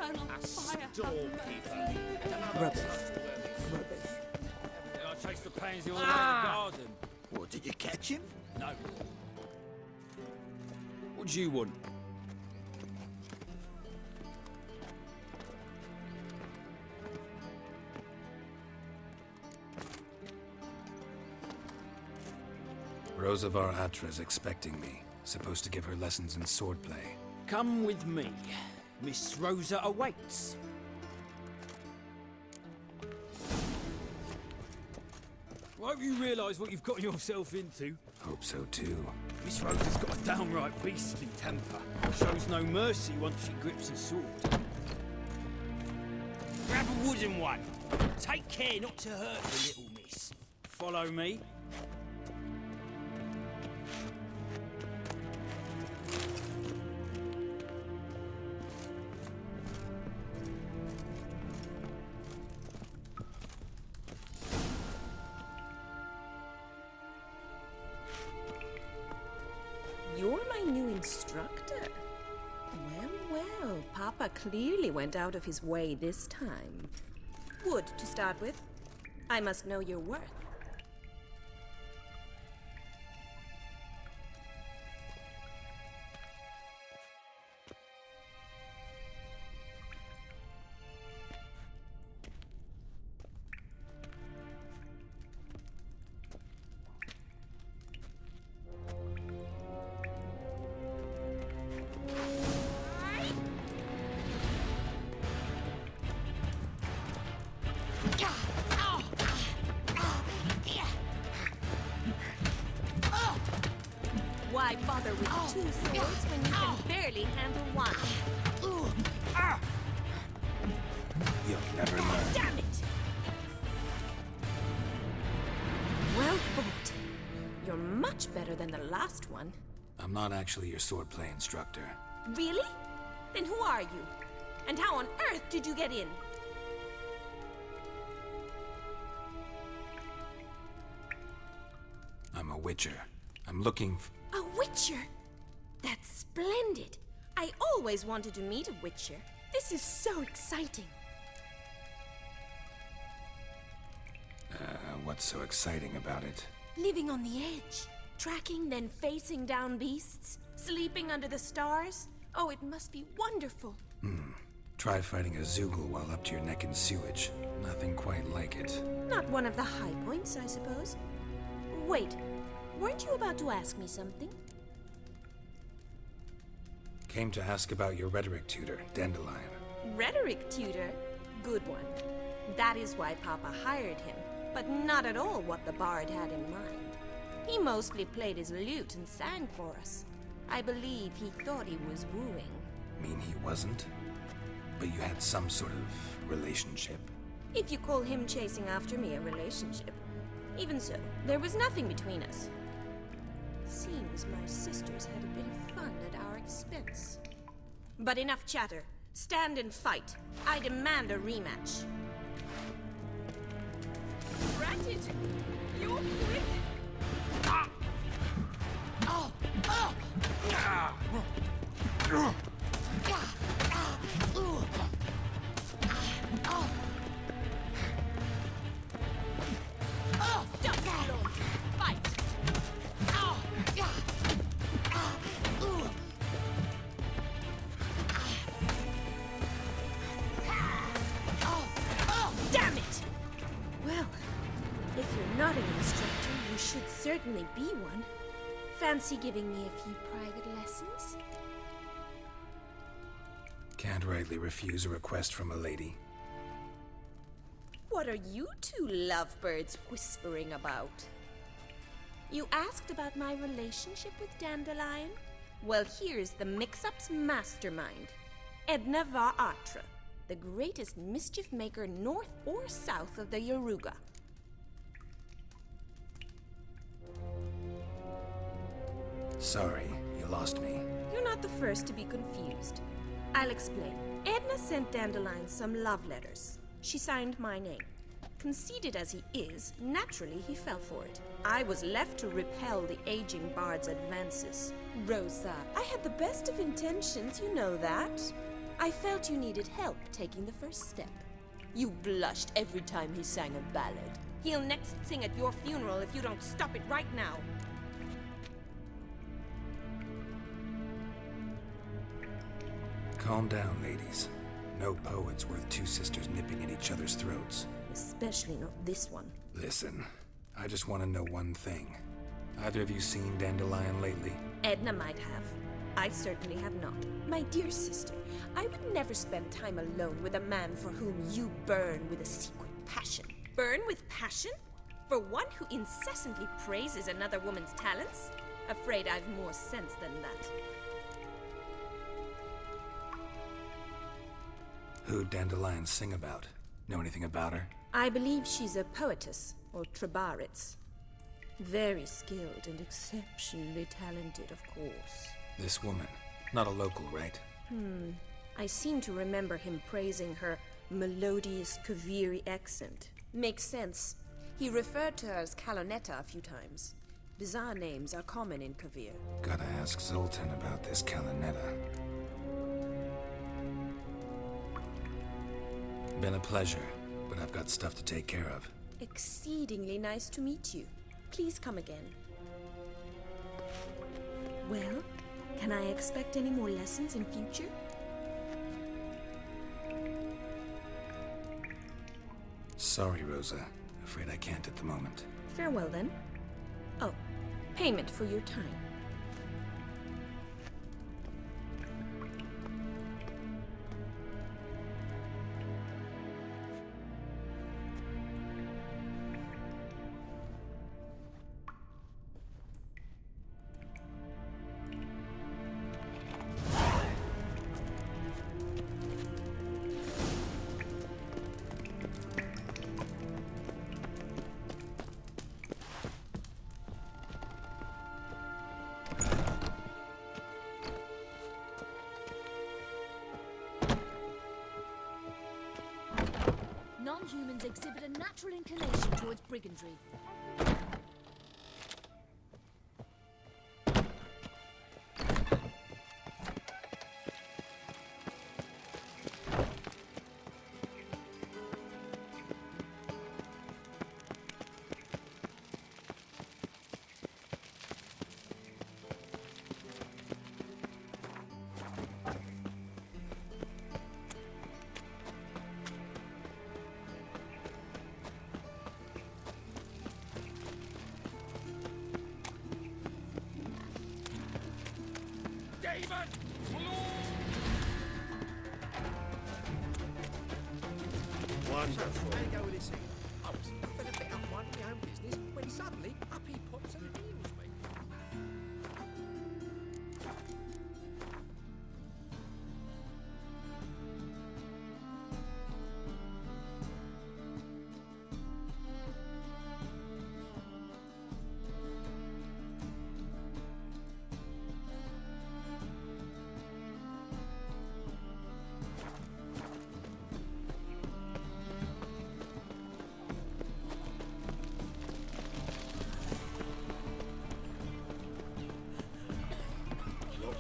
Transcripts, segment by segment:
burn on fire. Storekeeper. Rubbish. Rubbish. I chased the pansy all around the garden. What, did you catch him? No. What do you want? Rosa var Atra's expecting me. Supposed to give her lessons in swordplay. Come with me. Miss Rosa awaits. I hope you realise what you've got yourself into. Hope so too. Miss Rosa's got a downright beastly temper. Shows no mercy once she grips a sword. Grab a wooden one. Take care not to hurt the little miss. Follow me. You're my new instructor. Well, Papa clearly went out of his way this time. Wood, to start with. I must know your worth. Why bother with two swords when you can barely handle one? You'll never learn. Damn it! Well fought. You're much better than the last one. I'm not actually your swordplay instructor. Really? Then who are you? And how on earth did you get in? I'm a witcher. I'm looking for... A witcher? That's splendid. I always wanted to meet a witcher. This is so exciting. What's so exciting about it? Living on the edge. Tracking, then facing down beasts. Sleeping under the stars. Oh, it must be wonderful. Try fighting a Zoogle while up to your neck in sewage. Nothing quite like it. Not one of the high points, I suppose. Wait, weren't you about to ask me something? Came to ask about your rhetoric tutor, Dandelion. Rhetoric tutor? Good one. That is why Papa hired him, but not at all what the bard had in mind. He mostly played his lute and sang for us. I believe he thought he was wooing. Mean he wasn't? But you had some sort of relationship? If you call him chasing after me a relationship. Even so, there was nothing between us. Seems my sisters had a bit of fun at our expense. But enough chatter. Stand and fight. I demand a rematch. Ratted! You're quick! Ah! Oh! Oh! Ah! Oh! Stop that! Fight! Damn it! Well, if you're not an instructor, you should certainly be one. Fancy giving me a few private lessons? Can't rightly refuse a request from a lady. What are you two lovebirds whispering about? You asked about my relationship with Dandelion? Well, here's the mix-up's mastermind. Edna var Atra, the greatest mischief maker north or south of the Yaruga. Sorry, you lost me. You're not the first to be confused. I'll explain. Edna sent Dandelion some love letters. She signed my name. Conceited as he is, naturally he fell for it. I was left to repel the aging bard's advances. Rosa, I had the best of intentions, you know that. I felt you needed help taking the first step. You blushed every time he sang a ballad. He'll next sing at your funeral if you don't stop it right now. Calm down, ladies. No poet's worth two sisters nipping at each other's throats. Especially not this one. Listen, I just want to know one thing. Either of you seen Dandelion lately? Edna might have. I certainly have not. My dear sister, I would never spend time alone with a man for whom you burn with a secret passion. Burn with passion? For one who incessantly praises another woman's talents? Afraid I've more sense than that. Who'd Dandelion sing about? Know anything about her? I believe she's a poetess, or trabaritz. Very skilled and exceptionally talented, of course. This woman. Not a local, right? I seem to remember him praising her melodious Kaviri accent. Makes sense. He referred to her as Kalonetta a few times. Bizarre names are common in Kavir. Gotta ask Zoltan about this Kalonetta. Been a pleasure, but I've got stuff to take care of. Exceedingly nice to meet you. Please come again. Well, can I expect any more lessons in future? Sorry, Rosa. Afraid I can't at the moment. Farewell then. Oh, payment for your time. Non-humans exhibit a natural inclination towards brigandry. Wonderful. There you go with this thing. I was having a bit up minding my own business when suddenly up he pops and heals me.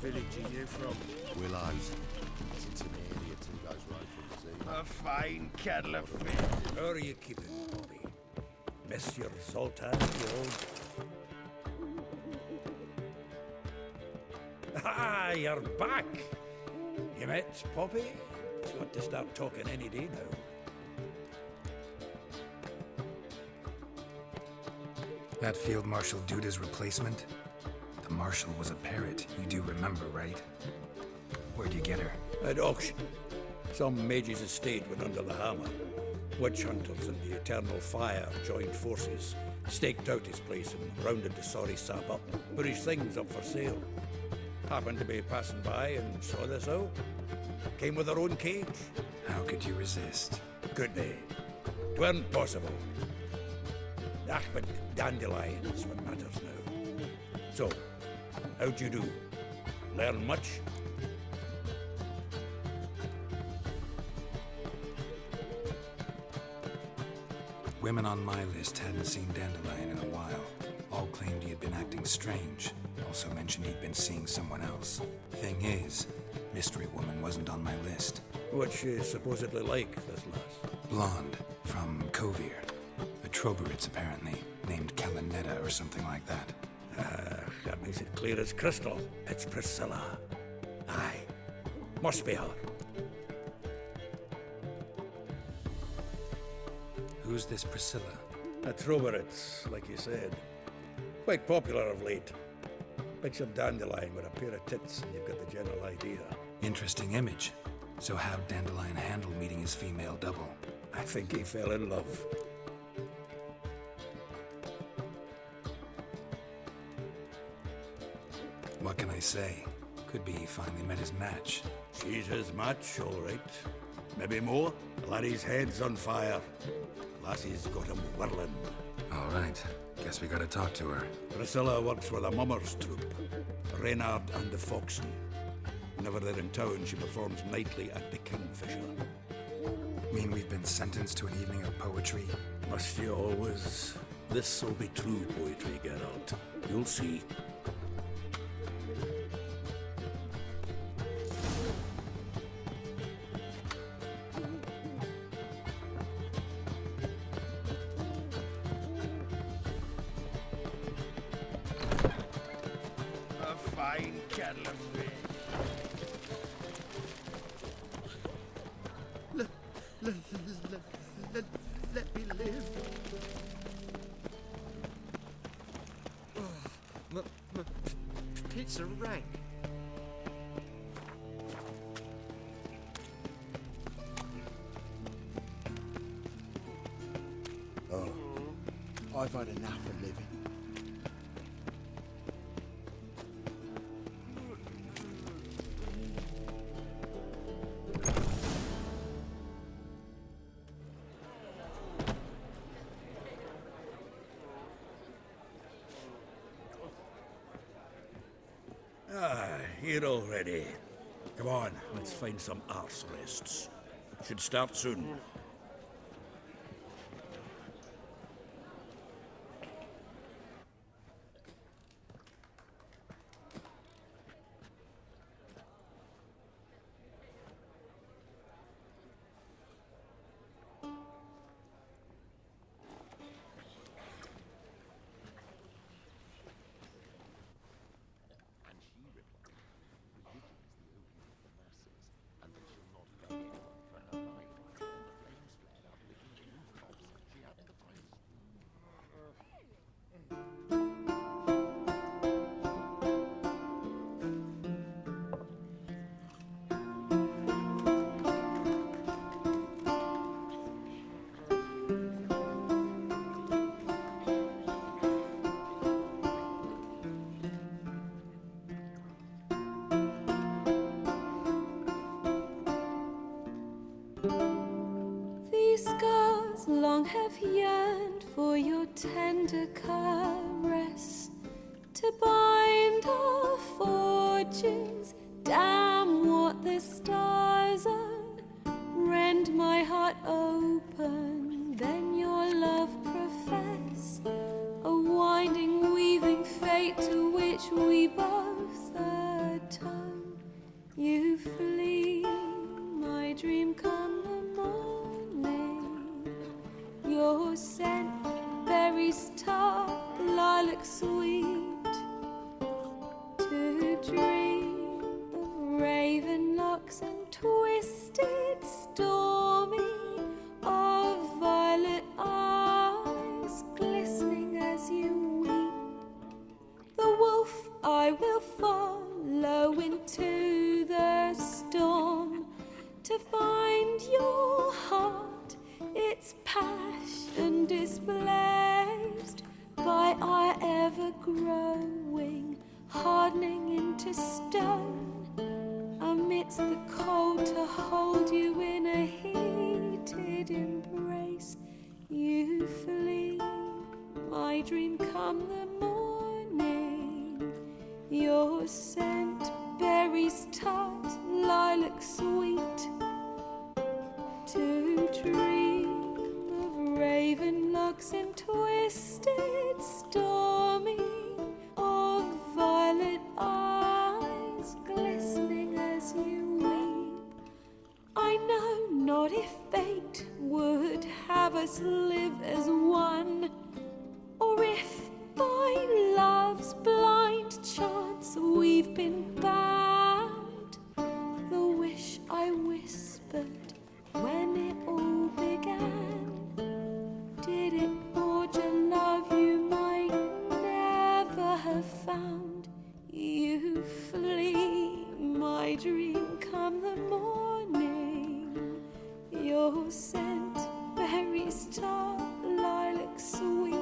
Village are you from? Willows. It's an area 2 goes road from the sea. A fine kettle of fish. How are you keeping, Bobby? Monsieur Zoltan, the old... Ah, you're back! You met Poppy? You want to start talking any day now. That Field Marshal Duda's replacement? The Marshal was a parrot, you do remember, right? Where'd you get her? At auction. Some mage's estate went under the hammer. Witch hunters and the Eternal Fire joined forces, staked out his place and rounded the sorry sap up, put his things up for sale. Happened to be passing by and saw this out. Came with her own cage. How could you resist? Could they? 'Tweren't possible. Ah, but Dandelion's what matters now. So, how'd you do? Learn much? Women on my list hadn't seen Dandelion in a while. All claimed he had been acting strange. Also mentioned he'd been seeing someone else. Thing is, Mystery Woman wasn't on my list. What's she supposedly like, this lass? Blonde, from Kovir. A Troberitz, apparently, named Kalanetta or something like that. That makes it clear as crystal. It's Priscilla. Aye. Must be her. Who's this Priscilla? A Troberitz, like you said. Quite popular of late. Picture Dandelion with a pair of tits and you've got the general idea. Interesting image. So how'd Dandelion handle meeting his female double? I think he fell in love. What can I say? Could be he finally met his match. She's his match, all right. Maybe more. The laddie's head's on fire. Lassie's got him whirling. All right. Guess we gotta talk to her. Priscilla works with a mummers troupe, Reynard and the Foxen. Whenever they're in town, she performs nightly at the Kingfisher. Mean we've been sentenced to an evening of poetry? Must you always? This'll be true poetry, Geralt. You'll see. A fine kettle of fish. Let me live. Oh, my pizza rank. I've had enough of living. Here already. Come on, let's find some arse rests. Should start soon. These scars long have yearned for your tender caress, to bind our fortunes. Damn what the stars own. Rend my heart open, then your love profess. A winding, weaving fate to which we both atone. You flee, my dream come the morning. Your scent, berries tart, lilac sweet. To dream of raven locks and twisted, stormy, of violet eyes glistening as you weep. The wolf I will follow into the storm, to find your heart, its passion displaced by our ever-growing, hardening into stone. Amidst the cold, to hold you in a heated embrace. You flee, my dream come the morning. Your scent, berries tart, lilac sweet. To dream of raven locks and twisted, stormy, of violet us live as one. Or if by love's blind chance we've been bound, the wish I whispered when it all began, did it forge a love you might never have found? You flee, my dream, come the morning. Your scent, berry star, lilac sweet.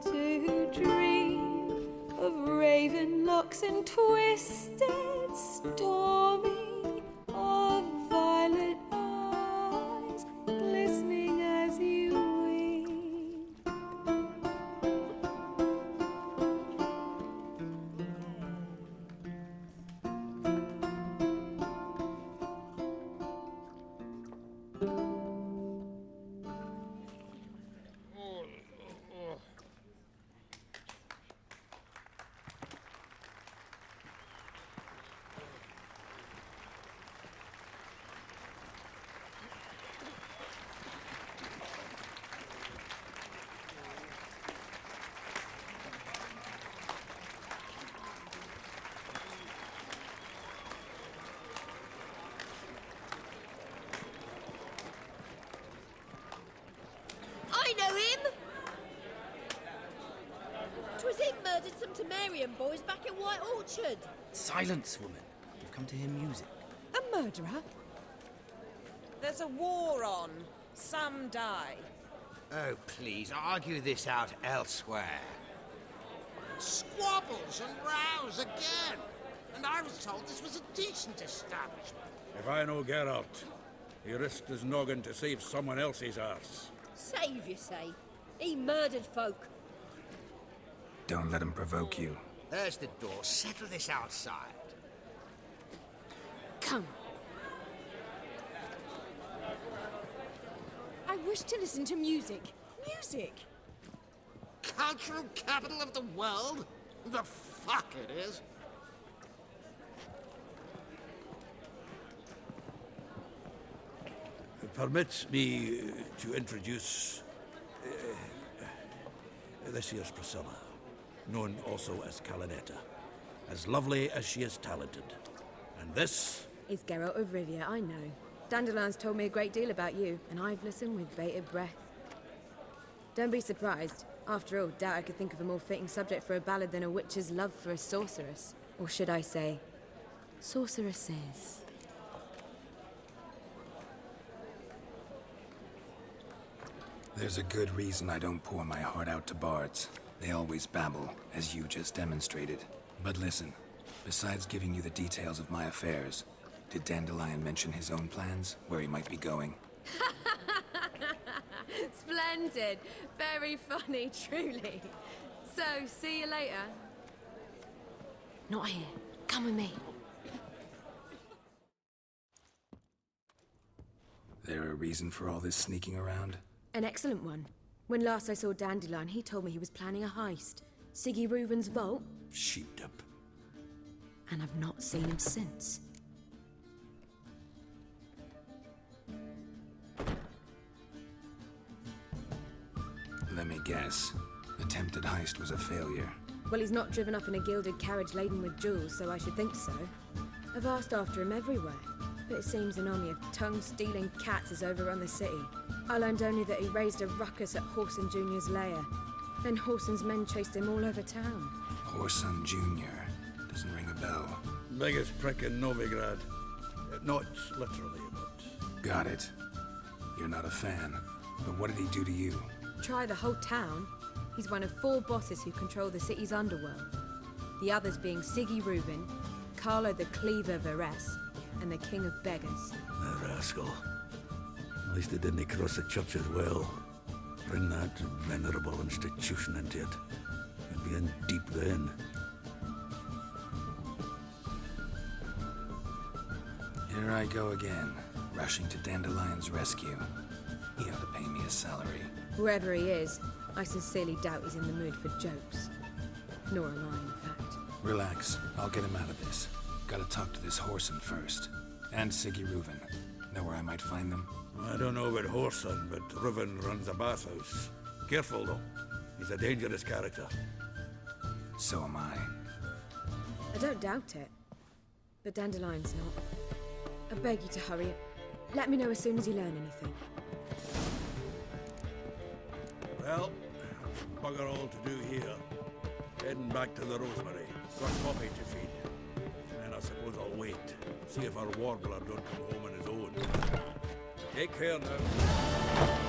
To dream of raven locks and twisted stormy, of violet eyes glistening as you weep. I know him! 'Twas him murdered some Temerian boys back in White Orchard. Silence, woman. You've come to hear music. A murderer? There's a war on. Some die. Oh, please, argue this out elsewhere. Squabbles and rows again. And I was told this was a decent establishment. If I know Geralt, he risked his noggin to save someone else's arse. Save, you say? He murdered folk. Don't let him provoke you. There's the door. Settle this outside. Come. I wish to listen to music. Music! Cultural capital of the world? The fuck it is. Permit me to introduce this here's Priscilla, known also as Calinetta, as lovely as she is talented. And this is Geralt of Rivia, I know. Dandelion's told me a great deal about you, and I've listened with bated breath. Don't be surprised. After all, doubt I could think of a more fitting subject for a ballad than a witch's love for a sorceress. Or should I say, sorceresses. There's a good reason I don't pour my heart out to bards. They always babble, as you just demonstrated. But listen, besides giving you the details of my affairs, did Dandelion mention his own plans, where he might be going? Splendid. Very funny, truly. So, see you later. Not here. Come with me. There a reason for all this sneaking around? An excellent one. When last I saw Dandelion, he told me he was planning a heist. Siggy Reuven's vault. sheeped up. And I've not seen him since. Let me guess. Attempted heist was a failure. Well, he's not driven up in a gilded carriage laden with jewels, so I should think so. I've asked after him everywhere, but it seems an army of tongue-stealing cats has overrun the city. I learned only that he raised a ruckus at Whoreson Jr.'s lair. Then Whoreson's men chased him all over town. Whoreson Jr. Doesn't ring a bell. Biggest prick in Novigrad. Not literally, but... Got it. You're not a fan. But what did he do to you? Try the whole town. He's one of 4 bosses who control the city's underworld. The others being Siggy Reuven, Carlo the Cleaver Varese, and the King of Beggars. The rascal. At least he didn't cross the church as well. Bring that venerable institution into it. You'd be in deep then. Here I go again, rushing to Dandelion's rescue. He ought to pay me a salary. Wherever he is, I sincerely doubt he's in the mood for jokes. Nor am I, in fact. Relax. I'll get him out of this. Gotta talk to this Whoreson first. And Siggy Reuven. Know where I might find them? I don't know about Whoreson, but Riven runs a bathhouse. Careful, though. He's a dangerous character. So am I. I don't doubt it. But Dandelion's not. I beg you to hurry. Let me know as soon as you learn anything. Well, bugger all to do here. Heading back to the Rosemary. Got Poppy to feed. And then I suppose I'll wait. See if our warbler don't come home on his own. Take care now.